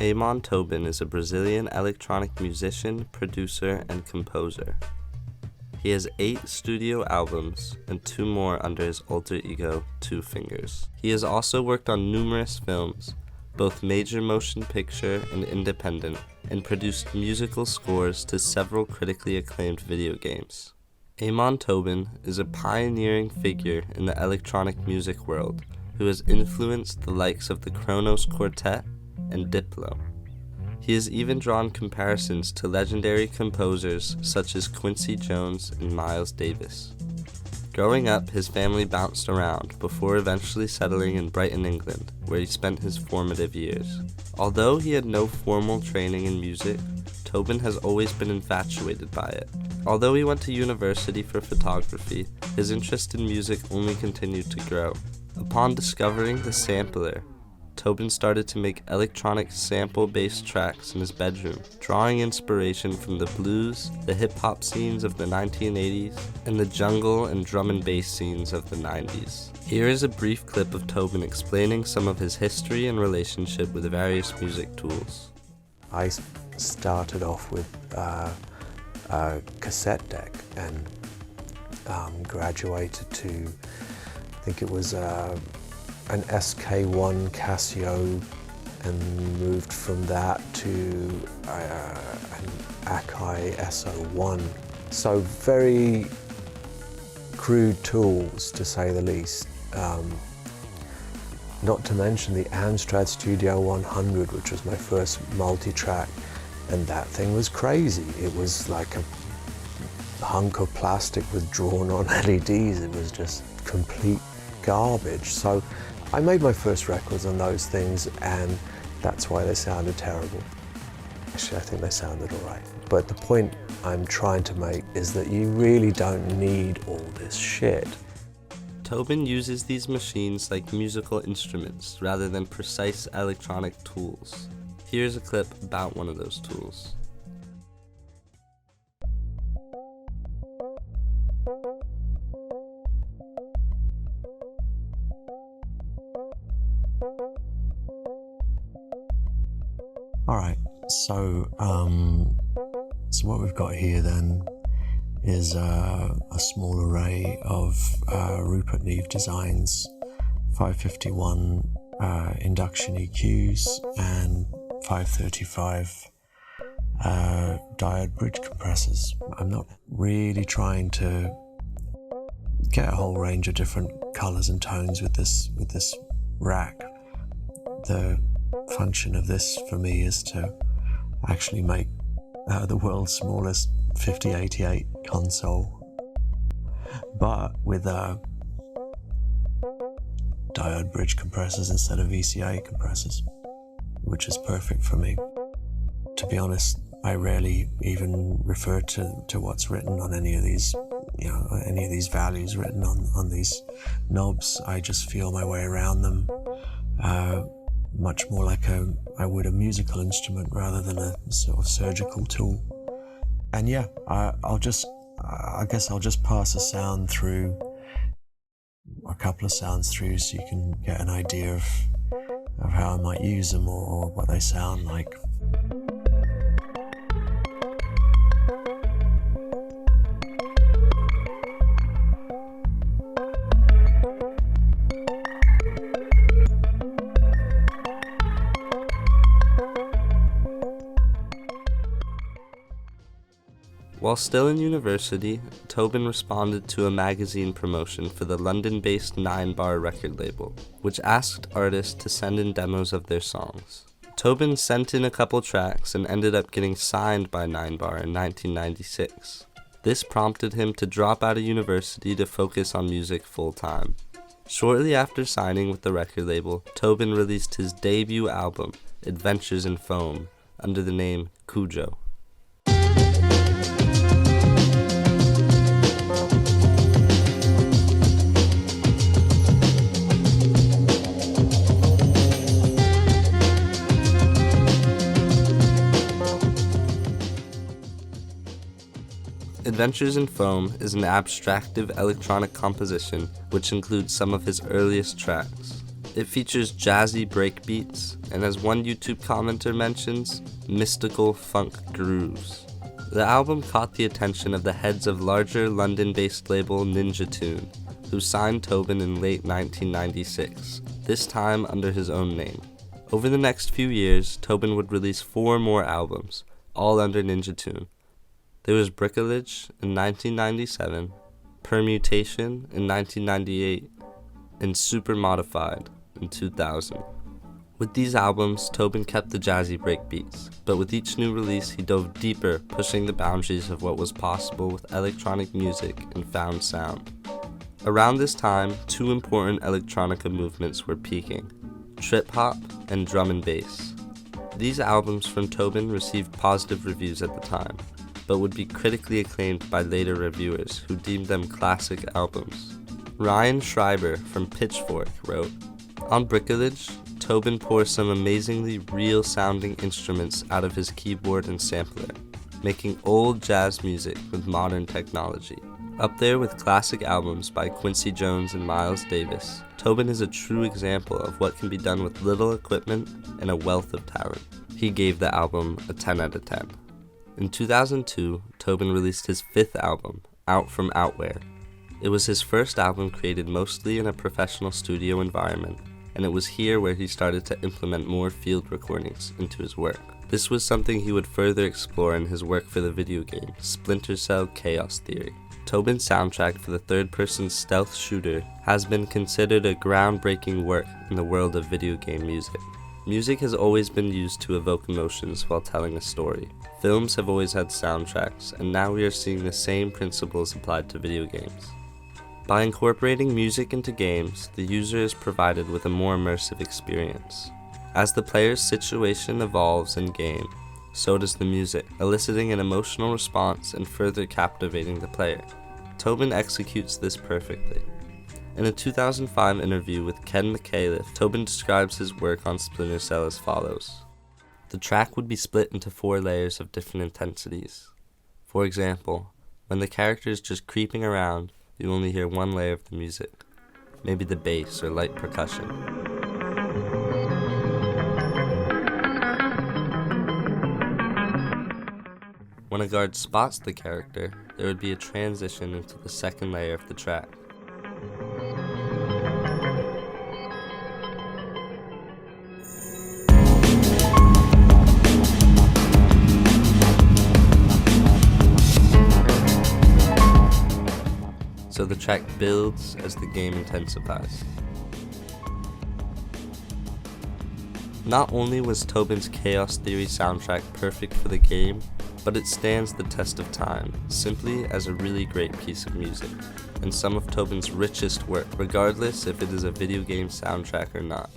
Amon Tobin is a Brazilian electronic musician, producer, and composer. He has 8 studio albums and 2 more under his alter ego, Two Fingers. He has also worked on numerous films, both major motion picture and independent, and produced musical scores to several critically acclaimed video games. Amon Tobin is a pioneering figure in the electronic music world who has influenced the likes of the Kronos Quartet and Diplo. He has even drawn comparisons to legendary composers such as Quincy Jones and Miles Davis. Growing up, his family bounced around before eventually settling in Brighton, England, where he spent his formative years. Although he had no formal training in music, Tobin has always been infatuated by it. Although he went to university for photography, his interest in music only continued to grow. Upon discovering the sampler, Tobin started to make electronic sample-based tracks in his bedroom, drawing inspiration from the blues, the hip-hop scenes of the 1980s, and the jungle and drum and bass scenes of the 90s. Here is a brief clip of Tobin explaining some of his history and relationship with various music tools. I started off with a cassette deck and graduated to, I think it was an SK1 Casio, and moved from that to an Akai SO1. So very crude tools, to say the least. Not to mention the Amstrad Studio 100, which was my first multi-track, and that thing was crazy. It was like a hunk of plastic with drawn-on LEDs. It was just complete garbage. So I made my first records on those things, and that's why they sounded terrible. Actually, I think they sounded all right. But the point I'm trying to make is that you really don't need all this shit. Tobin uses these machines like musical instruments rather than precise electronic tools. Here's a clip about one of those tools. Alright, so what we've got here then is a small array of Rupert Neve Designs 551 induction EQs and 535 diode bridge compressors. I'm not really trying to get a whole range of different colors and tones with this rack. The function of this for me is to actually make the world's smallest 5088 console, but with diode bridge compressors instead of VCA compressors, which is perfect for me. To be honest, I rarely even refer to what's written on any of these, any of these values written on these knobs. I just feel my way around them, much more like I would a musical instrument rather than a sort of surgical tool. And yeah, I guess I'll just pass a sound through, a couple of sounds through, so you can get an idea of how I might use them or what they sound like. While still in university, Tobin responded to a magazine promotion for the London-based 9-Bar record label, which asked artists to send in demos of their songs. Tobin sent in a couple tracks and ended up getting signed by 9-Bar in 1996. This prompted him to drop out of university to focus on music full-time. Shortly after signing with the record label, Tobin released his debut album, Adventures in Foam, under the name Cujo. Adventures in Foam is an abstractive electronic composition which includes some of his earliest tracks. It features jazzy breakbeats, and as one YouTube commenter mentions, mystical funk grooves. The album caught the attention of the heads of larger London-based label Ninja Tune, who signed Tobin in late 1996, this time under his own name. Over the next few years, Tobin would release 4 more albums, all under Ninja Tune. There was Bricolage in 1997, Permutation in 1998, and Super Modified in 2000. With these albums, Tobin kept the jazzy breakbeats, but with each new release he dove deeper, pushing the boundaries of what was possible with electronic music and found sound. Around this time, 2 important electronica movements were peaking: trip-hop and drum and bass. These albums from Tobin received positive reviews at the time, but would be critically acclaimed by later reviewers who deemed them classic albums. Ryan Schreiber from Pitchfork wrote, "On Bricolage, Tobin pours some amazingly real-sounding instruments out of his keyboard and sampler, making old jazz music with modern technology. Up there with classic albums by Quincy Jones and Miles Davis, Tobin is a true example of what can be done with little equipment and a wealth of talent." He gave the album a 10 out of 10. In 2002, Tobin released his 5th album, Out From Outwhere. It was his first album created mostly in a professional studio environment, and it was here where he started to implement more field recordings into his work. This was something he would further explore in his work for the video game, Splinter Cell: Chaos Theory. Tobin's soundtrack for the third-person stealth shooter has been considered a groundbreaking work in the world of video game music. Music has always been used to evoke emotions while telling a story. Films have always had soundtracks, and now we are seeing the same principles applied to video games. By incorporating music into games, the user is provided with a more immersive experience. As the player's situation evolves in-game, so does the music, eliciting an emotional response and further captivating the player. Tobin executes this perfectly. In a 2005 interview with Ken McAuliffe, Tobin describes his work on Splinter Cell as follows. The track would be split into 4 layers of different intensities. For example, when the character is just creeping around, you only hear 1 layer of the music, maybe the bass or light percussion. When a guard spots the character, there would be a transition into the 2nd layer of the track. So the track builds as the game intensifies. Not only was Tobin's Chaos Theory soundtrack perfect for the game, but it stands the test of time, simply as a really great piece of music, and some of Tobin's richest work, regardless if it is a video game soundtrack or not.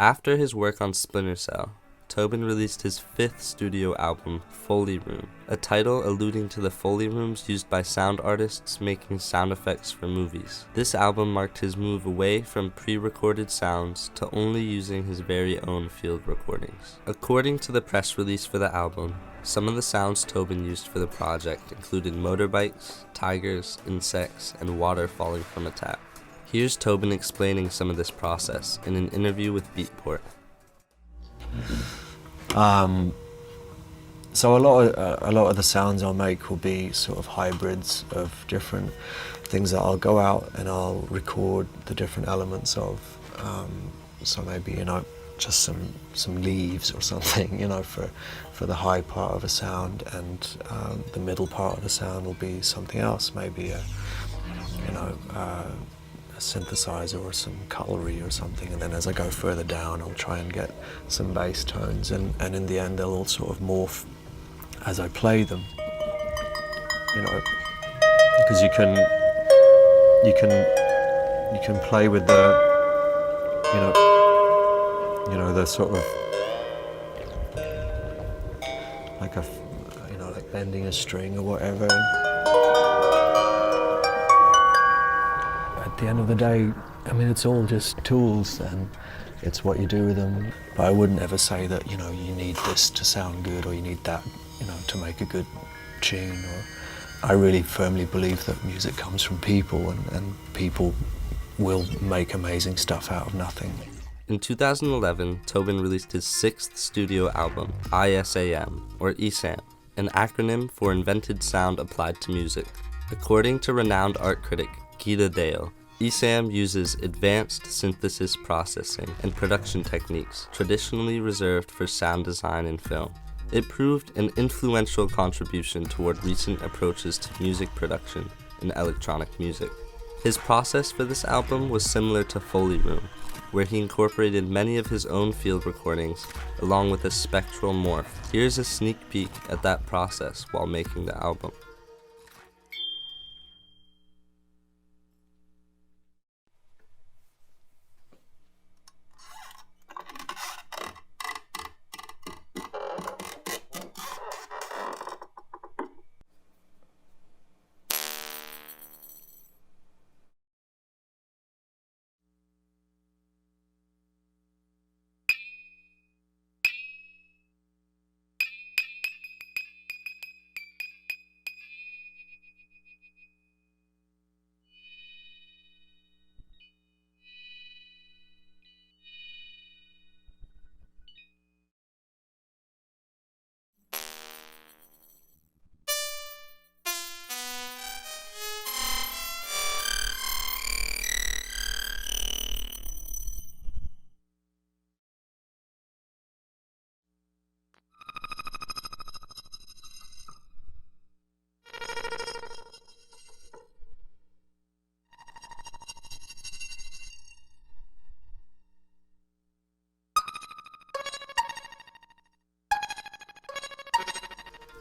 After his work on Splinter Cell, Tobin released his 5th studio album, Foley Room, a title alluding to the Foley rooms used by sound artists making sound effects for movies. This album marked his move away from pre-recorded sounds to only using his very own field recordings. According to the press release for the album, some of the sounds Tobin used for the project included motorbikes, tigers, insects, and water falling from a tap. Here's Tobin explaining some of this process in an interview with Beatport. So a lot of the sounds I'll make will be sort of hybrids of different things that I'll go out and I'll record the different elements of. So maybe just some leaves or something, for the high part of a sound, and the middle part of the sound will be something else, maybe a synthesizer or some cutlery or something, and then as I go further down I'll try and get some bass tones, and in the end they'll all sort of morph as I play them, because you can play with the the sort of like like bending a string or whatever. At the end of the day, it's all just tools, and it's what you do with them. But I wouldn't ever say that, you need this to sound good, or you need that, to make a good tune. Or I really firmly believe that music comes from people, and people will make amazing stuff out of nothing. In 2011, Tobin released his 6th studio album, ISAM, or ESAM, an acronym for Invented Sound Applied to Music. According to renowned art critic Gita Dale, ESAM uses advanced synthesis processing and production techniques traditionally reserved for sound design and film. It proved an influential contribution toward recent approaches to music production in electronic music. His process for this album was similar to Foley Room, where he incorporated many of his own field recordings along with a spectral morph. Here's a sneak peek at that process while making the album.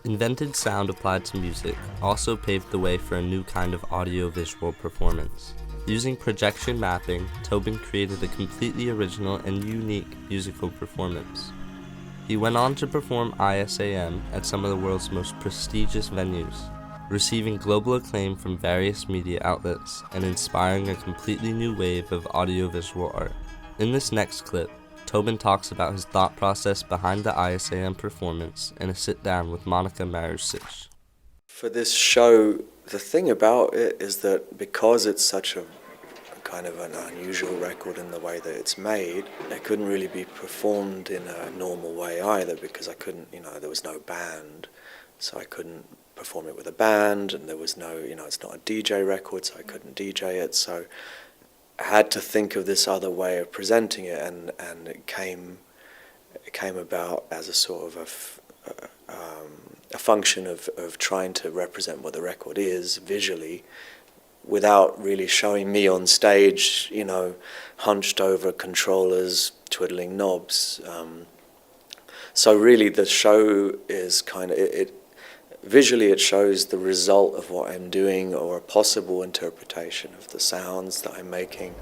Invented sound applied to music also paved the way for a new kind of audio-visual performance. Using projection mapping, Tobin created a completely original and unique musical performance. He went on to perform ISAM at some of the world's most prestigious venues, receiving global acclaim from various media outlets and inspiring a completely new wave of audiovisual art. In this next clip, Tobin talks about his thought process behind the ISAM performance in a sit-down with Monica Marusic. For this show, the thing about it is that because it's such a kind of an unusual record in the way that it's made, it couldn't really be performed in a normal way either, because I couldn't, there was no band, so I couldn't perform it with a band, and there was no, it's not a DJ record, so I couldn't DJ it, so I had to think of this other way of presenting it, and it came about as a sort of a function of trying to represent what the record is visually, without really showing me on stage, hunched over controllers, twiddling knobs. So really, the show is kind of visually, it shows the result of what I'm doing, or a possible interpretation of the sounds that I'm making.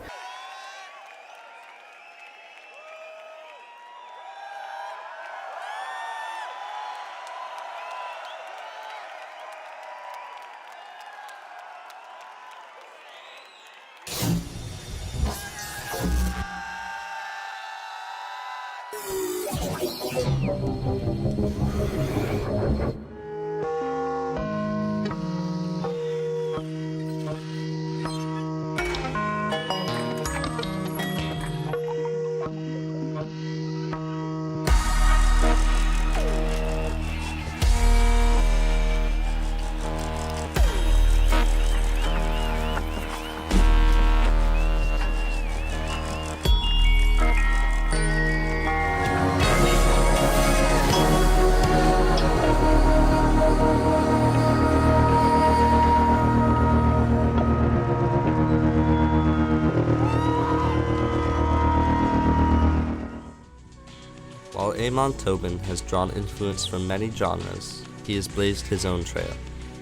While Amon Tobin has drawn influence from many genres, he has blazed his own trail,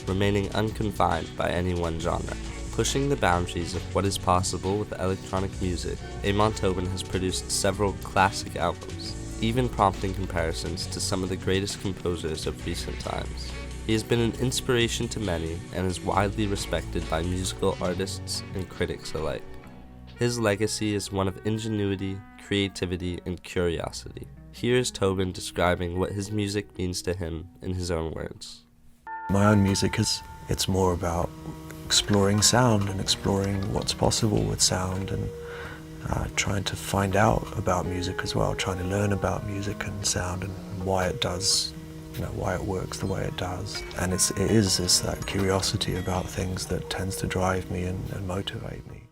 remaining unconfined by any one genre. Pushing the boundaries of what is possible with electronic music, Amon Tobin has produced several classic albums, even prompting comparisons to some of the greatest composers of recent times. He has been an inspiration to many and is widely respected by musical artists and critics alike. His legacy is one of ingenuity, creativity, and curiosity. Here is Tobin describing what his music means to him in his own words. My own music it's more about exploring sound and exploring what's possible with sound, and trying to find out about music as well, trying to learn about music and sound and why it does, why it works the way it does. And it is that curiosity about things that tends to drive me and motivate me.